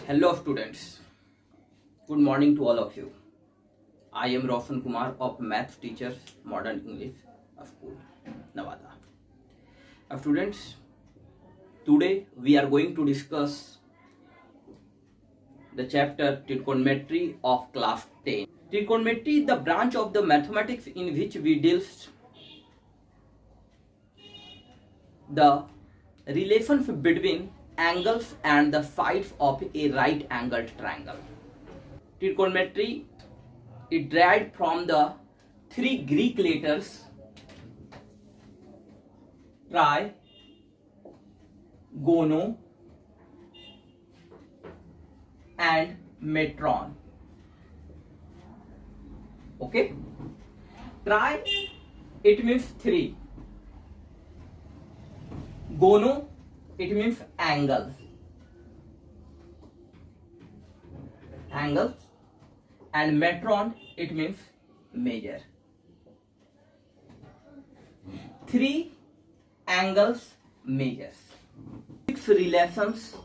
Hello students, good morning to all of you. I am Roshan Kumar of Math Teachers Modern English School, Nevada. Students, today we are going to discuss the chapter Trigonometry of class 10. Trigonometry is the branch of the mathematics in which we deal the relations between angles and the sides of a right angled triangle. Trigonometry it derived from the three Greek letters tri, gono and metron. Okay, tri it means three, gono it means angles, and metron it means measure. Three angles measures. Six relations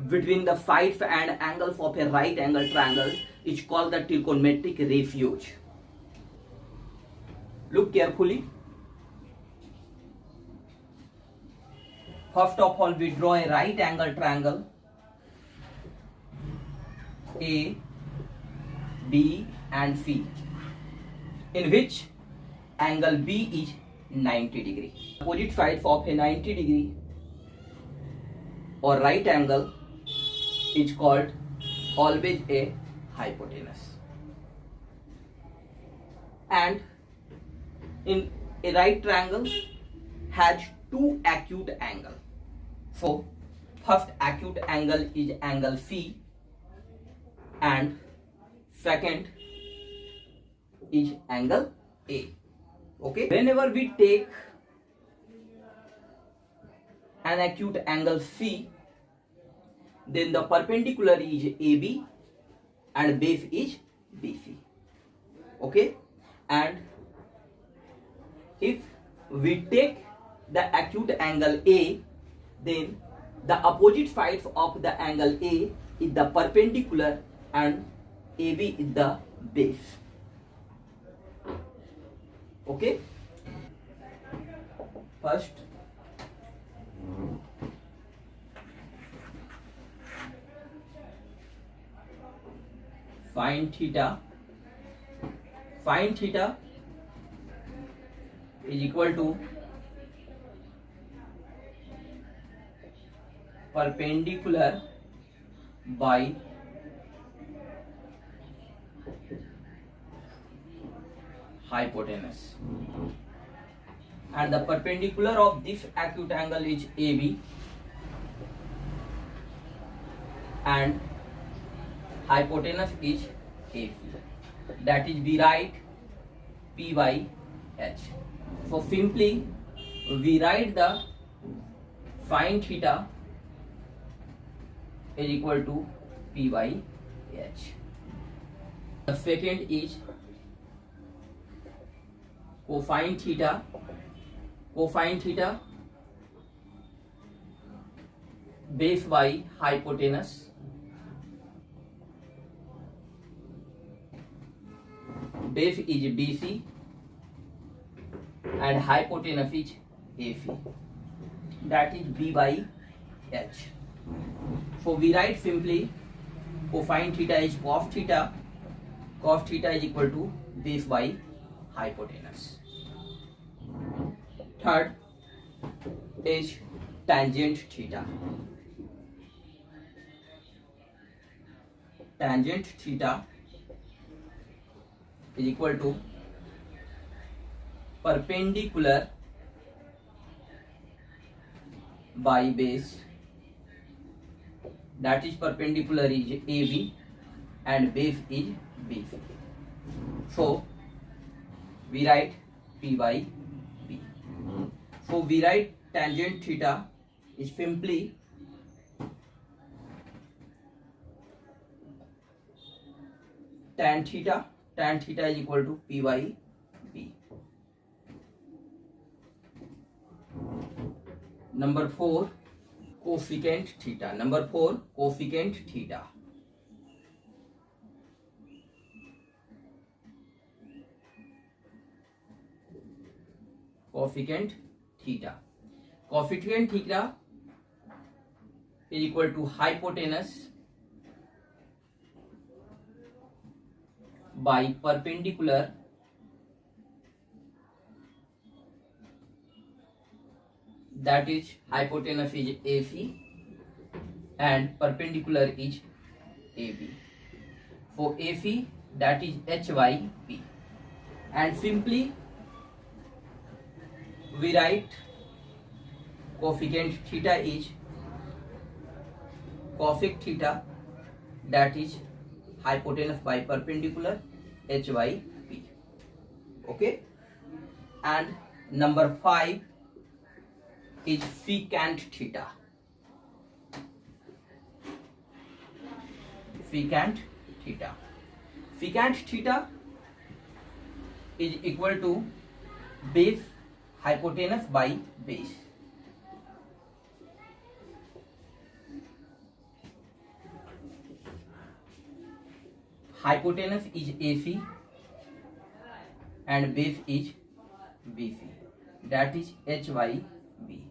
between the sides and angles of a right angle triangle is called the trigonometric ratios. Look carefully. First of all, we draw a right angle triangle A, B and C, in which angle B is 90 degree. Opposite sides of a 90 degree or right angle is called always a hypotenuse. And in a right triangle has two acute angles. So first acute angle is angle C and second is angle A. Okay, whenever we take an acute angle C, then the perpendicular is AB and base is BC. Okay, and if we take the acute angle A, then the opposite sides of the angle A is the perpendicular and AB is the base. Okay, first find theta. Find theta is equal to perpendicular by hypotenuse, and the perpendicular of this acute angle is AB and hypotenuse is AC. That is, we write P by H. So simply we write the sin theta is equal to P by H. The second is cosine theta. Cosine theta base by hypotenuse, base is BC and hypotenuse is AC. That is B by H. So we write simply cosine theta is cos theta. Cos theta is equal to base by hypotenuse. Third is tangent theta. Tangent theta is equal to perpendicular by base. That is, perpendicular is AB and base is BC. So we write P by B. So we write tangent theta is simply tan theta. Tan theta is equal to P by B. Number 4, cosecant theta. Number 4, cosecant theta. Cosecant theta. Cosecant theta is equal to hypotenuse by perpendicular that is hypotenuse is AC and perpendicular is AB. For AC that is H by P, and simply we write cosecant theta is cosec theta that is hypotenuse by perpendicular H by P. Okay, and number 5 is secant theta. Secant theta. Secant theta is equal to base hypotenuse by base. Hypotenuse is AC and base is BC, that is H by B.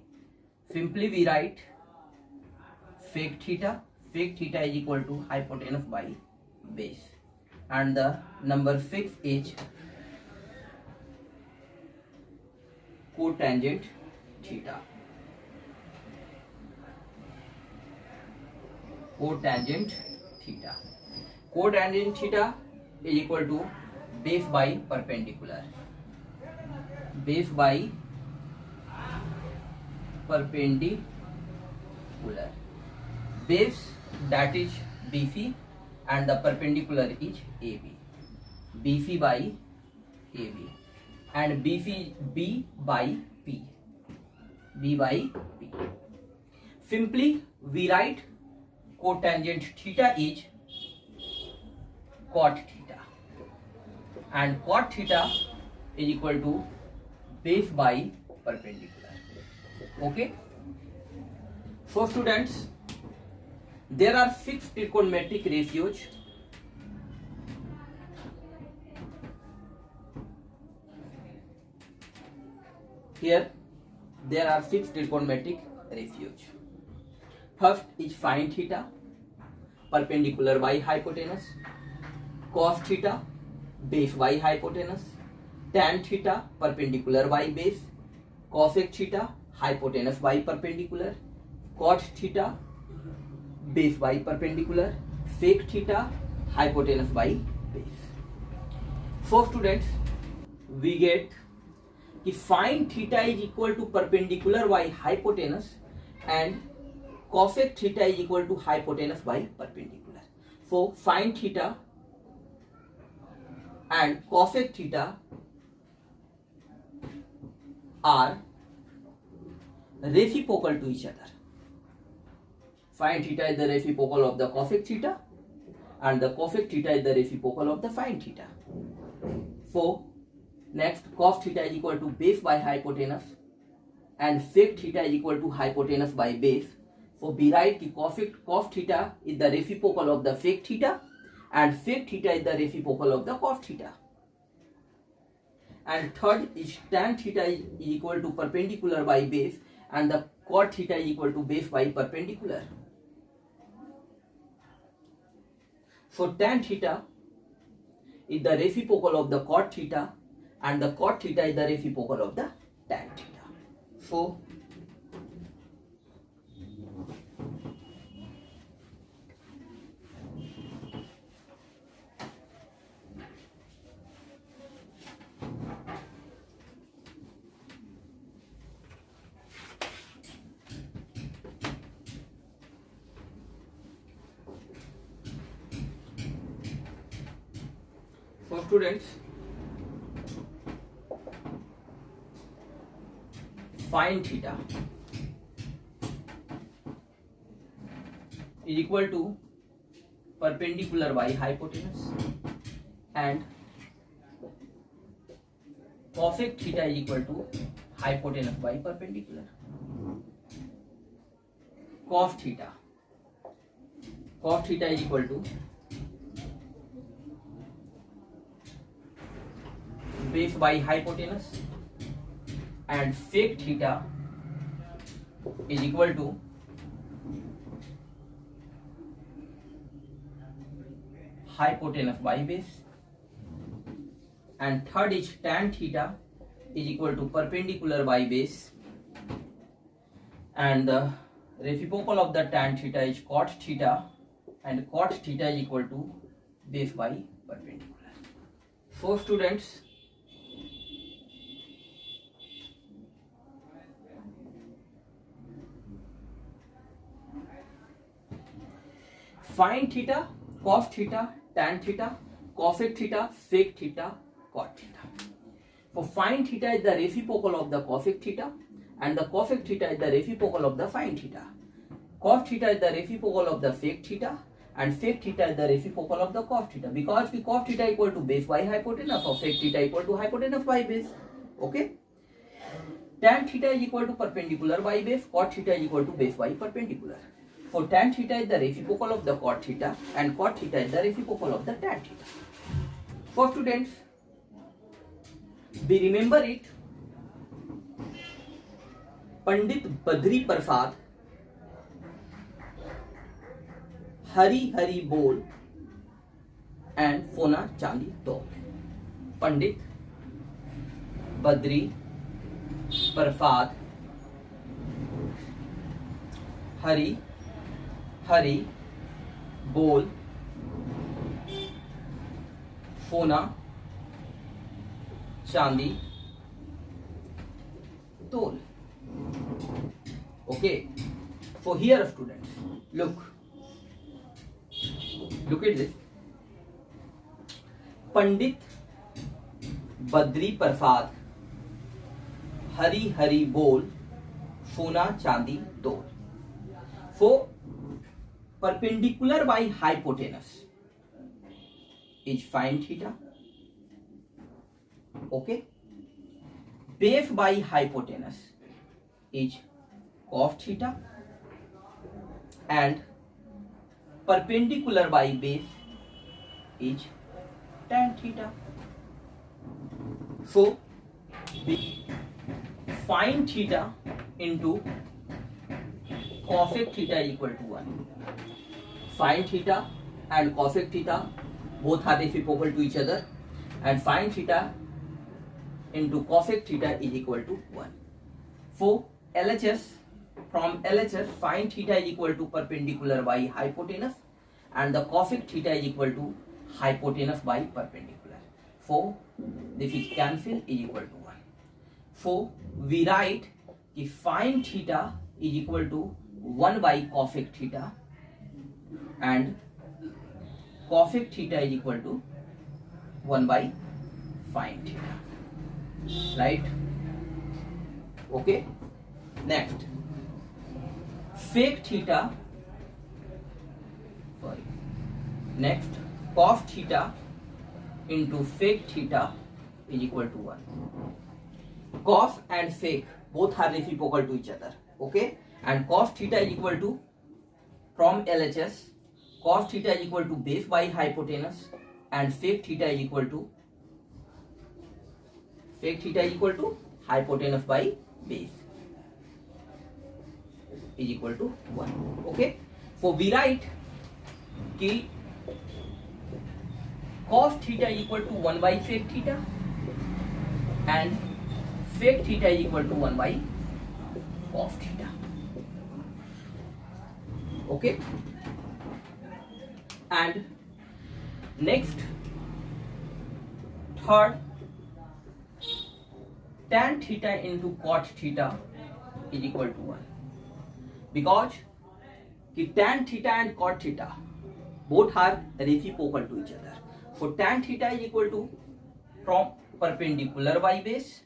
Simply we write sec theta. Sec theta is equal to hypotenuse by base, and the number 6 is cotangent theta. Cotangent theta. Cotangent theta is equal to base by perpendicular. Base by perpendicular. Base that is BC and the perpendicular is AB. BC by AB and BC B by P. B by P. Simply we write cotangent theta is cot theta, and cot theta is equal to base by perpendicular. Okay, so students, there are 6 trigonometric ratios. Here there are 6 trigonometric ratios. First is sin theta, perpendicular by hypotenuse. Cos theta, base by hypotenuse. Tan theta, perpendicular by base. Cosec theta, hypotenuse by perpendicular. Cot theta, base by perpendicular. Sec theta, hypotenuse by base. So students, we get कि sin theta is equal to perpendicular by hypotenuse and cosec theta is equal to hypotenuse by perpendicular. So sin theta and cosec theta are reciprocal to each other. Sin theta is the reciprocal of the cosec theta and the cosec theta is the reciprocal of the sin theta. So next, cos theta is equal to base by hypotenuse and sec theta is equal to hypotenuse by base. So we write कि cos theta is the reciprocal of the sec theta and sec theta is the reciprocal of the cos theta. And third is tan theta is equal to perpendicular by base and the cot theta is equal to base by perpendicular. So tan theta is the reciprocal of the cot theta and the cot theta is the reciprocal of the tan theta. So students, sin theta is equal to perpendicular by hypotenuse and cosec theta is equal to hypotenuse by perpendicular. cos theta. Cos theta is equal to base by hypotenuse, and sec theta is equal to hypotenuse by base, and third is tan theta is equal to perpendicular by base, and the reciprocal of the tan theta is cot theta, and cot theta is equal to base by perpendicular. So students, find theta, cos theta, tan theta, cosec theta, sec theta, cot theta. So find theta is the reciprocal of the cosec theta, and the cosec theta is the reciprocal of the sin theta. Cos theta is the reciprocal of the sec theta, and sec theta is the reciprocal of the cos theta, because the cos theta equal to base by hypotenuse, or sec theta equal to hypotenuse by base. Okay. Tan theta is equal to perpendicular by base, cot theta is equal to base by perpendicular. For tan theta is the reciprocal of the cot theta, and cot theta is the reciprocal of the tan theta. For students, we remember it. Pandit Badri Prasad Hari Hari बोल and सोना चांदी तोल. पंडित बद्री प्रसाद हरी हरी बोल सोना चांदी तोल. Okay, so here students, look at this. Pandit Badri Prasad Hari Hari बोल सोना चांदी तोल. So perpendicular by hypotenuse is sin theta. Okay, base by hypotenuse is cos theta, and perpendicular by base is tan theta. So we find theta into cosec theta equal to 1. Sin theta and cosec theta both are reciprocal to each other, and sin theta into cosec theta is equal to 1. So LHS, from LHS, sin theta is equal to perpendicular by hypotenuse, and the cosec theta is equal to hypotenuse by perpendicular. So this is cancel, is equal to 1. So we write कि sin theta is equal to 1 by cosec theta, and cosec theta is equal to 1 by sin theta. Right? Okay. Next, sec theta, next cos theta into sec theta is equal to 1. Cos and sec both are reciprocal to each other. Okay, and cos theta is equal to, from LHS, cos theta is equal to base by hypotenuse, and sec theta is equal to hypotenuse by base is equal to 1. Okay, so we write कि cos theta is equal to 1 by sec theta, and sec theta is equal to 1 by cos theta. Okay, and next, third, tan theta into cot theta is equal to 1, because कि tan theta and cot theta both are reciprocal to each other. So tan theta is equal to, from perpendicular by base,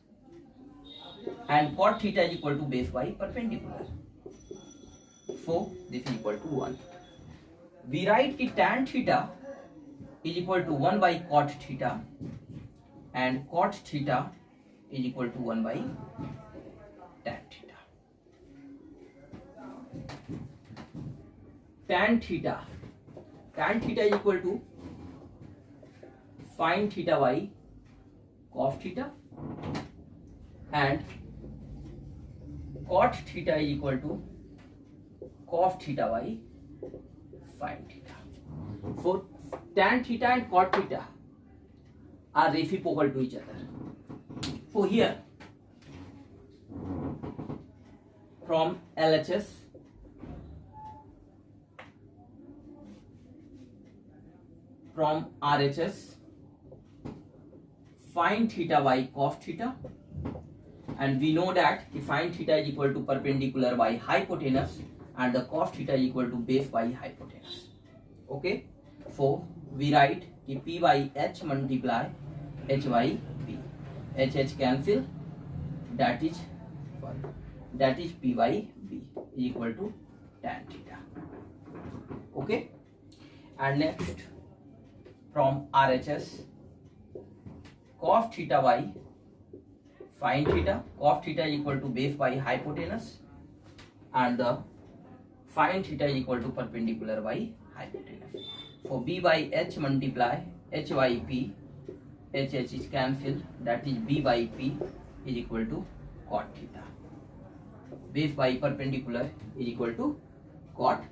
and cot theta is equal to base by perpendicular. So this is equal to 1. We write कि tan theta is equal to 1 by cot theta, and cot theta is equal to 1 by tan theta. tan theta is equal to sin theta by cos theta, and cot theta is equal to cos theta by sin theta. So tan theta and cot theta are reciprocal to each other. So here from LHS, from RHS, sin theta by cos theta, and we know that the sin theta is equal to perpendicular by hypotenuse and the cos theta is equal to base by hypotenuse. Okay, so we write कि P by H multiply H by P, H cancel, that is P by B is equal to tan theta. Okay, and next from RHS, cos theta by sin theta, cos theta is equal to base by hypotenuse and the sin theta is equal to perpendicular by hypotenuse. So B by H multiply H by P, H is cancelled, that is B by P is equal to cot theta. Base by perpendicular is equal to cot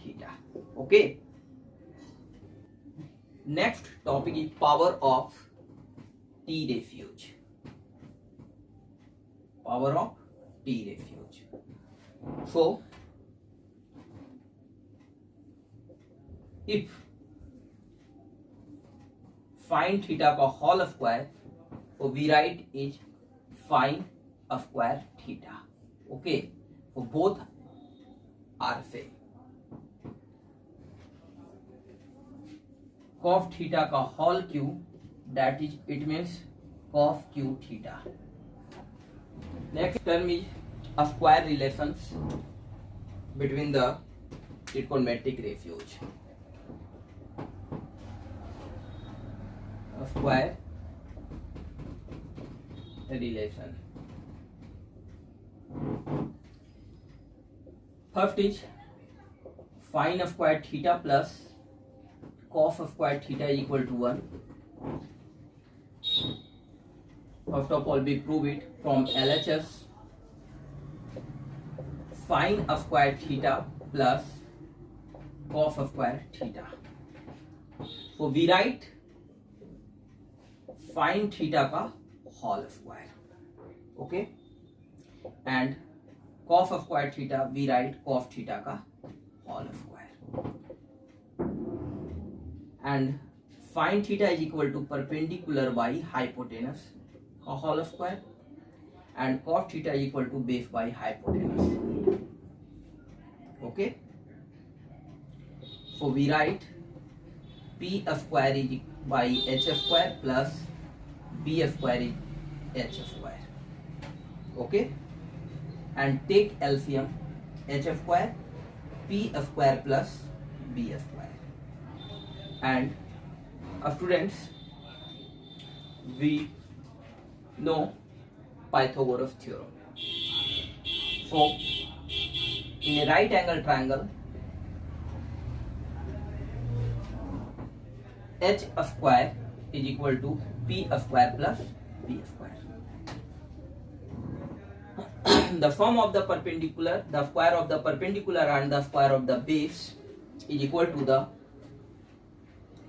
theta. Okay. Next topic is power of T refuge. Power of T refuge. So if sin theta का whole square, so we write is sin square theta. Okay, so both are same. Cos theta का whole cube, that is it means cos cube theta. Next term is a square relations between the trigonometric refuge. A square relation. First is sin square theta plus cos square theta is equal to 1. First of all, we prove it from LHS. Sin square theta plus cos square theta. So we write sin theta का whole square. Okay, and cos square theta we write cos theta का whole square, and sin theta is equal to perpendicular by hypotenuse का whole square, and cos theta is equal to base by hypotenuse. Okay, so we write P square is by H square plus B square is H square. Okay, and take LCM, H square P square plus B square. And students, we know Pythagoras theorem. So in a right angle triangle, H square is equal to P square plus B square. The sum of the perpendicular, the square of the perpendicular and the square of the base is equal to the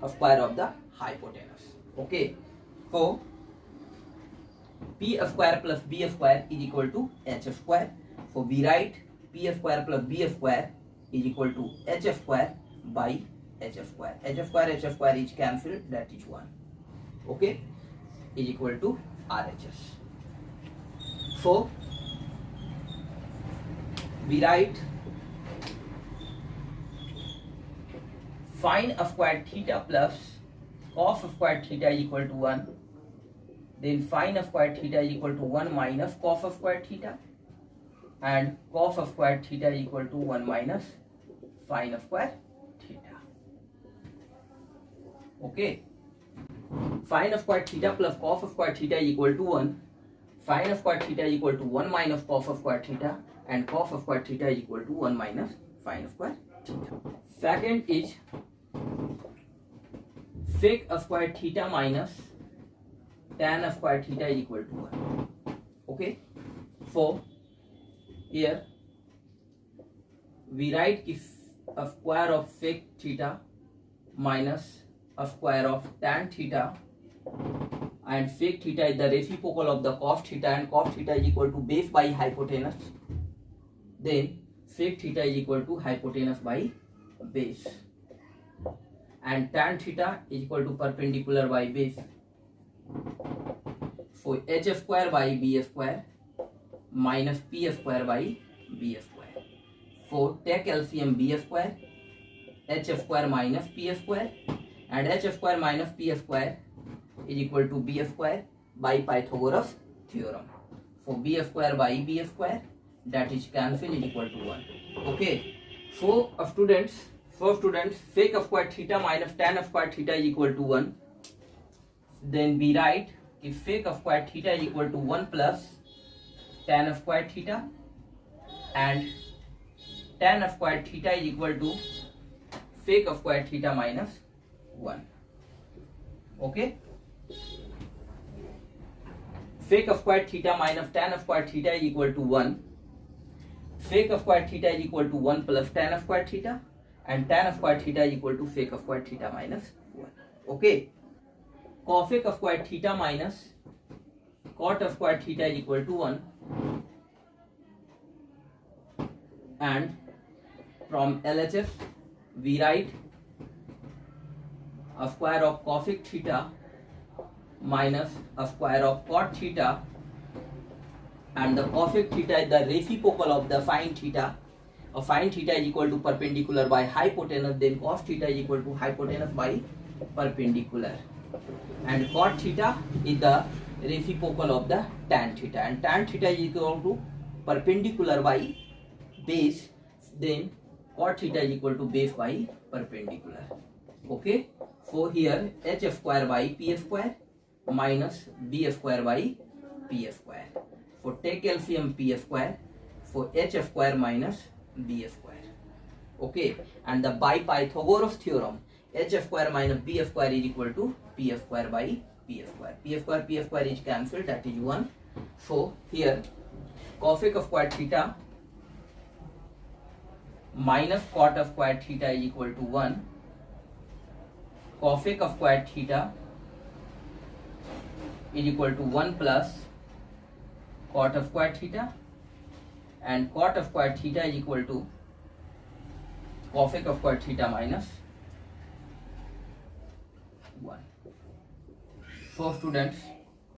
square of the hypotenuse. Okay, so P square plus B square is equal to H square. So we write P square plus B square is equal to H square by H square. H square is cancelled, that is 1. Okay, is equal to RHS. So we write sin square theta plus cos square theta is equal to 1. Then sin square theta is equal to 1 minus cos square theta, and cos square theta is equal to 1 minus sin square theta. Okay, sin square theta plus cos square theta is equal to 1. Sin square theta is equal to 1 minus cos square theta, and cos square theta is equal to 1 minus sin square theta. Second is sec square theta minus tan square theta is equal to 1. Okay, so here we write if a square of sec theta minus a square of tan theta, and sec theta is the reciprocal of the cos theta, and cos theta is equal to base by hypotenuse. Then sec theta is equal to hypotenuse by base, and tan theta is equal to perpendicular by base. So h square by b square minus p square by b square. So take LCM b square, h square minus p square, and h square minus p square is equal to b square by Pythagoras theorem. So b square by b square, that is cancel, is equal to 1. Okay, so students, sec square theta minus tan square theta is equal to 1. Then we write if sec square theta is equal to 1 plus tan square theta, and tan square theta is equal to sec square theta minus 1. Okay, sec square theta minus tan square theta is equal to 1. Sec square theta is equal to 1 plus tan square theta, and tan square theta is equal to sec square theta minus 1. Okay, cosec square theta minus cot square theta is equal to 1, and from LHS we write a square of cosec theta minus a square of cot theta, and the cosec theta is the reciprocal of the sin theta. A sin theta is equal to perpendicular by hypotenuse, then cos theta is equal to hypotenuse by perpendicular, and cot theta is the reciprocal of the tan theta, and tan theta is equal to perpendicular by base, then cot theta is equal to base by perpendicular. Okay, so here h square by p square minus b square by p square. So take LCM p square, so h square minus b square. Okay, and the by Pythagoras theorem, h square minus b square is equal to p square by p square. P square is cancelled, that is 1. So here cosec square theta minus cot square theta is equal to 1. Cosec square theta is equal to 1 plus cot square theta, and cot square theta is equal to cosec square theta minus 1. So students,